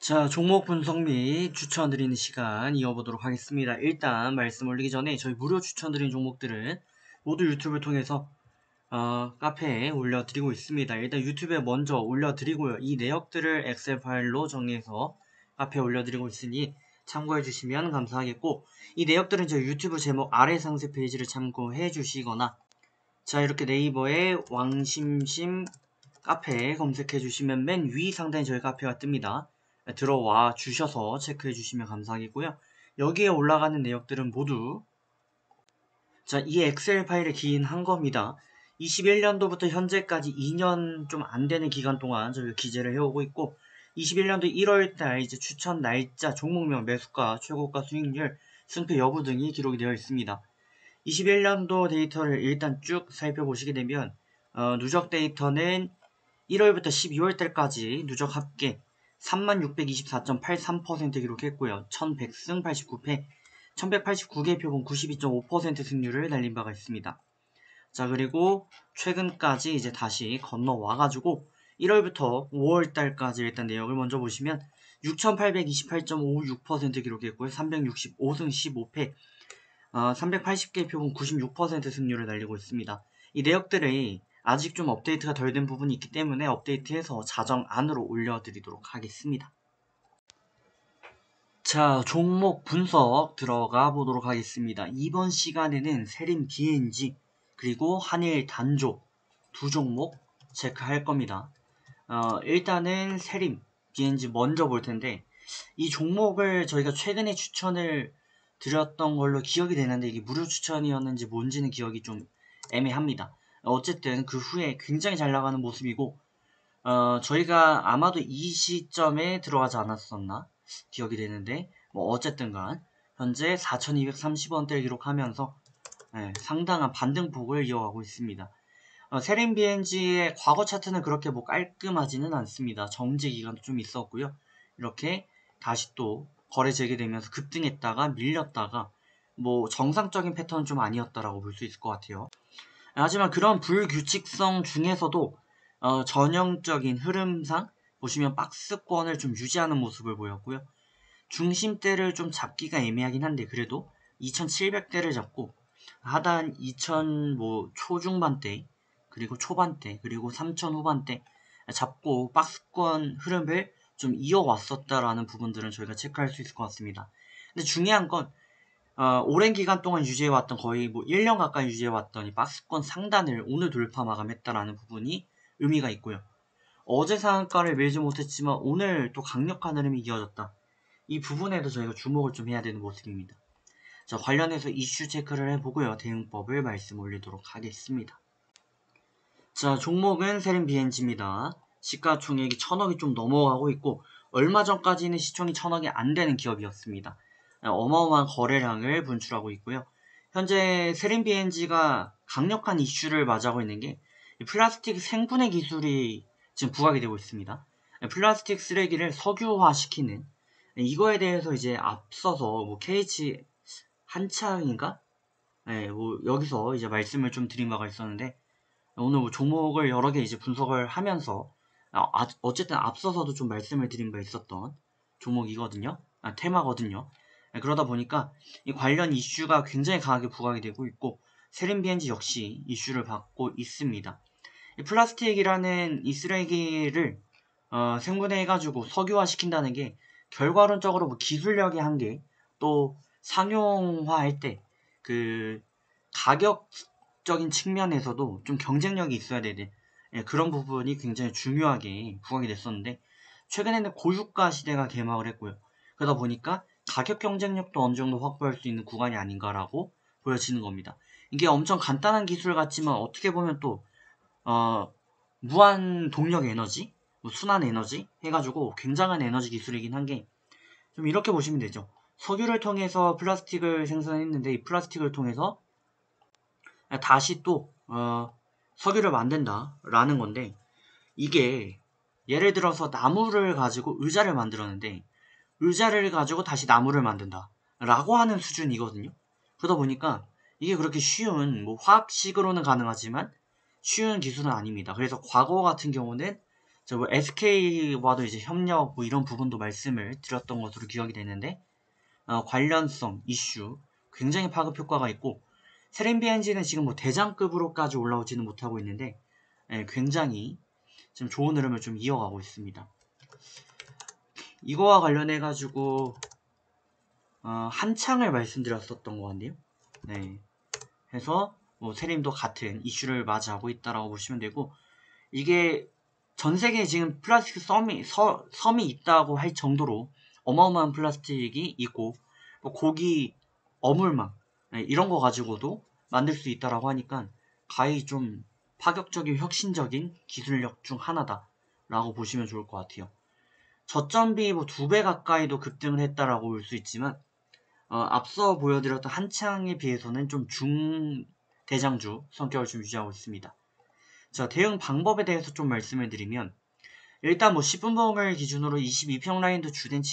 자, 종목 분석 및 추천드리는 시간 이어보도록 하겠습니다. 일단 말씀 올리기 전에 저희 무료 추천드린 종목들은 모두 유튜브를 통해서 카페에 올려드리고 있습니다. 일단 유튜브에 먼저 올려드리고요. 이 내역들을 엑셀 파일로 정리해서 카페에 올려드리고 있으니 참고해 주시면 감사하겠고, 이 내역들은 저희 유튜브 제목 아래 상세 페이지를 참고해 주시거나, 자, 이렇게 네이버에 왕심심 카페 검색해 주시면 맨 위 상단에 저희 카페가 뜹니다. 들어와 주셔서 체크해 주시면 감사하겠고요. 여기에 올라가는 내역들은 모두 이 엑셀 파일에 기인한 겁니다. 21년도부터 현재까지 2년 좀 안 되는 기간 동안 저희가 기재를 해오고 있고, 21년도 1월달 이제 추천 날짜, 종목명, 매수가, 최고가 수익률, 승패 여부 등이 기록이 되어 있습니다. 21년도 데이터를 일단 쭉 살펴보시게 되면 누적 데이터는 1월부터 12월달까지 누적 합계 3624.83% 기록했고요. 1100승 89패, 1189개 표본 92.5% 승률을 날린 바가 있습니다. 자, 그리고 최근까지 이제 다시 건너와가지고 1월부터 5월달까지 일단 내역을 먼저 보시면 6828.56% 기록했고요. 365승 15패, 380개 표본 96% 승률을 날리고 있습니다. 이 내역들이 아직 좀 업데이트가 덜 된 부분이 있기 때문에 업데이트해서 자정 안으로 올려드리도록 하겠습니다. 자, 종목 분석 들어가 보도록 하겠습니다. 이번 시간에는 세림 BNG 그리고 한일 단조 두 종목 체크할 겁니다. 일단은 세림 BNG 먼저 볼 텐데, 이 종목을 저희가 최근에 추천을 드렸던 걸로 기억이 되는데 이게 무료 추천이었는지 뭔지는 기억이 좀 애매합니다. 어쨌든 그 후에 굉장히 잘 나가는 모습이고, 저희가 아마도 이 시점에 들어가지 않았었나 기억이 되는데, 뭐 어쨌든간 현재 4230원대를 기록하면서 상당한 반등폭을 이어가고 있습니다. 세림 BNG의 과거 차트는 그렇게 뭐 깔끔하지는 않습니다. 정지 기간도 좀 있었고요. 이렇게 다시 또 거래 재개되면서 급등했다가 밀렸다가 뭐 정상적인 패턴은 좀 아니었다라고 볼 수 있을 것 같아요. 하지만 그런 불규칙성 중에서도 전형적인 흐름상 보시면 박스권을 좀 유지하는 모습을 보였고요. 중심대를 좀 잡기가 애매하긴 한데 그래도 2700대를 잡고 하단 2000 뭐 초중반대 그리고 초반대 그리고 3000 후반대 잡고 박스권 흐름을 좀 이어왔었다라는 부분들은 저희가 체크할 수 있을 것 같습니다. 근데 중요한 건 오랜 기간 동안 유지해왔던 거의 뭐 1년 가까이 유지해왔던 이 박스권 상단을 오늘 돌파 마감했다라는 부분이 의미가 있고요. 어제 상한가를 밀지 못했지만 오늘 또 강력한 흐름이 이어졌다. 이 부분에도 저희가 주목을 좀 해야 되는 모습입니다. 자, 관련해서 이슈 체크를 해보고요. 대응법을 말씀 올리도록 하겠습니다. 자, 종목은 세림 BNG입니다. 시가총액이 1000억이 좀 넘어가고 있고, 얼마 전까지는 시총이 1000억이 안 되는 기업이었습니다. 어마어마한 거래량을 분출하고 있고요. 현재 세림 BNG가 강력한 이슈를 맞이하고 있는 게 플라스틱 생분해 기술이 지금 부각이 되고 있습니다. 플라스틱 쓰레기를 석유화시키는, 이거에 대해서 이제 앞서서 뭐 KH 한창인가? 뭐 여기서 이제 말씀을 좀 드린 바가 있었는데, 오늘 뭐 종목을 여러 개 이제 분석을 하면서 어쨌든 앞서서도 좀 말씀을 드린 바 있었던 종목이거든요. 테마거든요. 그러다 보니까 이 관련 이슈가 굉장히 강하게 부각이 되고 있고, 세림 BNG 역시 이슈를 받고 있습니다. 이 플라스틱이라는 이 쓰레기를 생분해해가지고 석유화 시킨다는 게 결과론적으로 뭐 기술력의 한계, 또 상용화할 때 그 가격적인 측면에서도 좀 경쟁력이 있어야 되는 그런 부분이 굉장히 중요하게 부각이 됐었는데, 최근에는 고유가 시대가 개막을 했고요. 그러다 보니까 가격 경쟁력도 어느 정도 확보할 수 있는 구간이 아닌가라고 보여지는 겁니다. 이게 엄청 간단한 기술 같지만 어떻게 보면 또 무한 동력 에너지, 뭐 순환 에너지 해가지고 굉장한 에너지 기술이긴 한 게, 좀 이렇게 보시면 되죠. 석유를 통해서 플라스틱을 생산했는데 이 플라스틱을 통해서 다시 또 석유를 만든다라는 건데, 이게 예를 들어서 나무를 가지고 의자를 만들었는데 의자를 가지고 다시 나무를 만든다 라고 하는 수준이거든요. 그러다 보니까 이게 그렇게 쉬운, 뭐 화학식으로는 가능하지만 쉬운 기술은 아닙니다. 그래서 과거 같은 경우는 뭐 SK와도 이제 협력 뭐 이런 부분도 말씀을 드렸던 것으로 기억이 되는데 관련성, 이슈 굉장히 파급 효과가 있고 세림 BNG는 지금 뭐 대장급으로까지 올라오지는 못하고 있는데 굉장히 지금 좋은 흐름을 좀 이어가고 있습니다. 이거와 관련해 가지고 한창을 말씀드렸었던 것 같네요. 네, 그래서 뭐 세림도 같은 이슈를 맞이하고 있다라고 보시면 되고 이게 전 세계에 지금 플라스틱 섬이 있다고 할 정도로 어마어마한 플라스틱이 있고 뭐 고기 어물망 이런 거 가지고도 만들 수 있다라고 하니까 가히 좀 파격적인 혁신적인 기술력 중 하나다라고 보시면 좋을 것 같아요. 저점비 뭐 2배 가까이도 급등을 했다라고 볼 수 있지만 앞서 보여드렸던 한창에 비해서는 좀 중대장주 성격을 좀 유지하고 있습니다. 자, 대응 방법에 대해서 좀 말씀을 드리면 일단 뭐 10분봉을 기준으로 22평 라인도 주된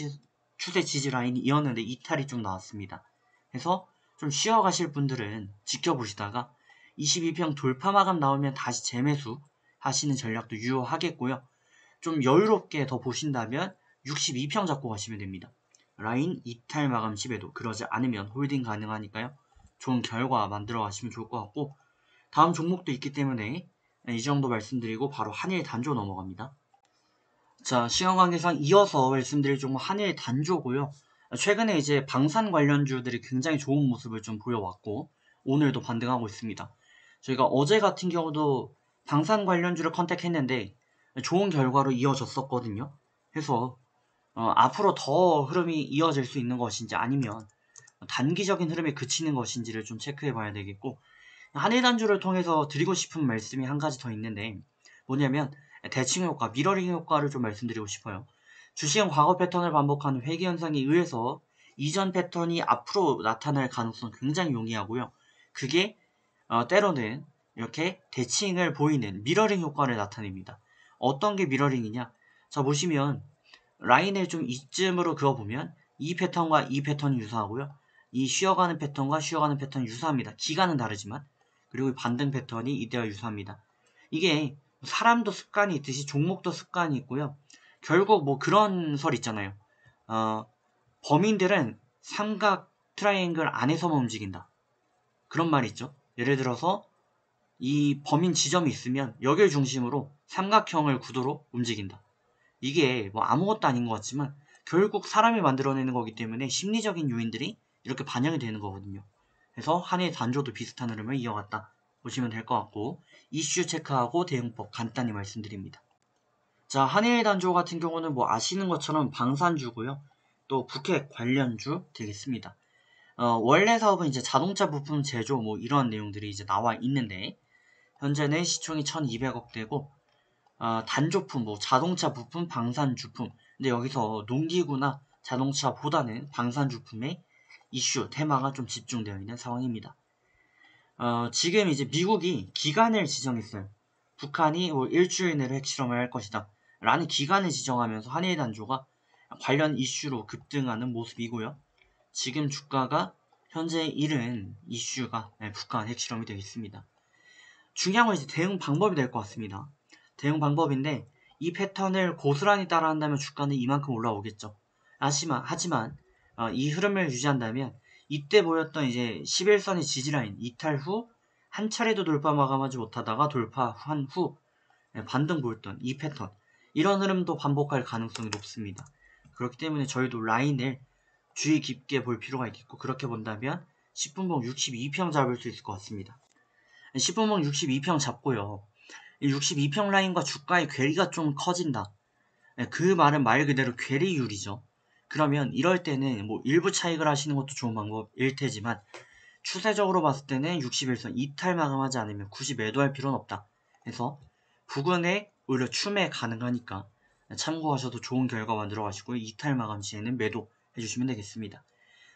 추세 지지 라인이 이었는데 이탈이 좀 나왔습니다. 그래서 좀 쉬어가실 분들은 지켜보시다가 22평 돌파 마감 나오면 다시 재매수 하시는 전략도 유효하겠고요. 좀 여유롭게 더 보신다면 62평 잡고 가시면 됩니다. 라인 이탈 마감 시에도 그러지 않으면 홀딩 가능하니까요. 좋은 결과 만들어 가시면 좋을 것 같고 다음 종목도 있기 때문에 이 정도 말씀드리고 바로 한일 단조 넘어갑니다. 자, 시간 관계상 이어서 말씀드릴 종목 한일 단조고요. 최근에 이제 방산 관련주들이 굉장히 좋은 모습을 좀 보여왔고 오늘도 반등하고 있습니다. 저희가 어제 같은 경우도 방산 관련주를 컨택했는데 좋은 결과로 이어졌었거든요. 그래서 앞으로 더 흐름이 이어질 수 있는 것인지 아니면 단기적인 흐름에 그치는 것인지를 좀 체크해 봐야 되겠고 한일 단주를 통해서 드리고 싶은 말씀이 한 가지 더 있는데 뭐냐면 대칭 효과, 미러링 효과를 좀 말씀드리고 싶어요. 주식은 과거 패턴을 반복하는 회귀 현상에 의해서 이전 패턴이 앞으로 나타날 가능성 굉장히 용이하고요. 그게 때로는 이렇게 대칭을 보이는 미러링 효과를 나타냅니다. 어떤 게 미러링이냐? 자, 보시면 라인을 좀 이쯤으로 그어보면 이 패턴과 이 패턴이 유사하고요. 이 쉬어가는 패턴과 쉬어가는 패턴이 유사합니다. 기간은 다르지만 그리고 반등 패턴이 이때와 유사합니다. 이게 사람도 습관이 있듯이 종목도 습관이 있고요. 결국 뭐 그런 설 있잖아요. 범인들은 삼각 트라이앵글 안에서만 움직인다. 그런 말이 있죠. 예를 들어서 이 범인 지점이 있으면 여길 중심으로 삼각형을 구도로 움직인다. 이게 뭐 아무것도 아닌 것 같지만 결국 사람이 만들어내는 거기 때문에 심리적인 요인들이 이렇게 반영이 되는 거거든요. 그래서 한일 단조도 비슷한 흐름을 이어갔다 보시면 될 것 같고 이슈 체크하고 대응법 간단히 말씀드립니다. 자, 한일 단조 같은 경우는 뭐 아시는 것처럼 방산주고요. 또 북핵 관련주 되겠습니다. 원래 사업은 이제 자동차 부품 제조 뭐 이런 내용들이 이제 나와 있는데 현재는 시총이 1200억대고 단조품, 뭐 자동차 부품, 방산주품. 근데 여기서 농기구나 자동차보다는 방산주품의 이슈, 테마가 좀 집중되어 있는 상황입니다. 지금 이제 미국이 기간을 지정했어요. 북한이 일주일 내로 핵실험을 할 것이다. 라는 기간을 지정하면서 한일 단조가 관련 이슈로 급등하는 모습이고요. 지금 주가가 현재 잃은 이슈가 북한 핵실험이 되어 있습니다. 중요한 건 이제 대응 방법이 될 것 같습니다. 대응 방법인데 이 패턴을 고스란히 따라한다면 주가는 이만큼 올라오겠죠. 하지만 이 흐름을 유지한다면 이때 보였던 이제 11선의 지지라인 이탈 후 한 차례도 돌파 마감하지 못하다가 돌파한 후 반등 보였던 이 패턴 이런 흐름도 반복할 가능성이 높습니다. 그렇기 때문에 저희도 라인을 주의 깊게 볼 필요가 있겠고 그렇게 본다면 10분봉 62평 잡을 수 있을 것 같습니다. 10분봉 62평 잡고요. 62평 라인과 주가의 괴리가 좀 커진다. 그 말은 말 그대로 괴리율이죠. 그러면 이럴 때는 뭐 일부 차익을 하시는 것도 좋은 방법일 테지만 추세적으로 봤을 때는 61선 이탈 마감하지 않으면 굳이 매도할 필요는 없다. 그래서 부근에 오히려 추매 가능하니까 참고하셔도 좋은 결과 만들어 가시고 이탈 마감 시에는 매도 해주시면 되겠습니다.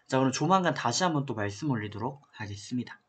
자, 그럼 조만간 다시 한번 또 말씀 올리도록 하겠습니다.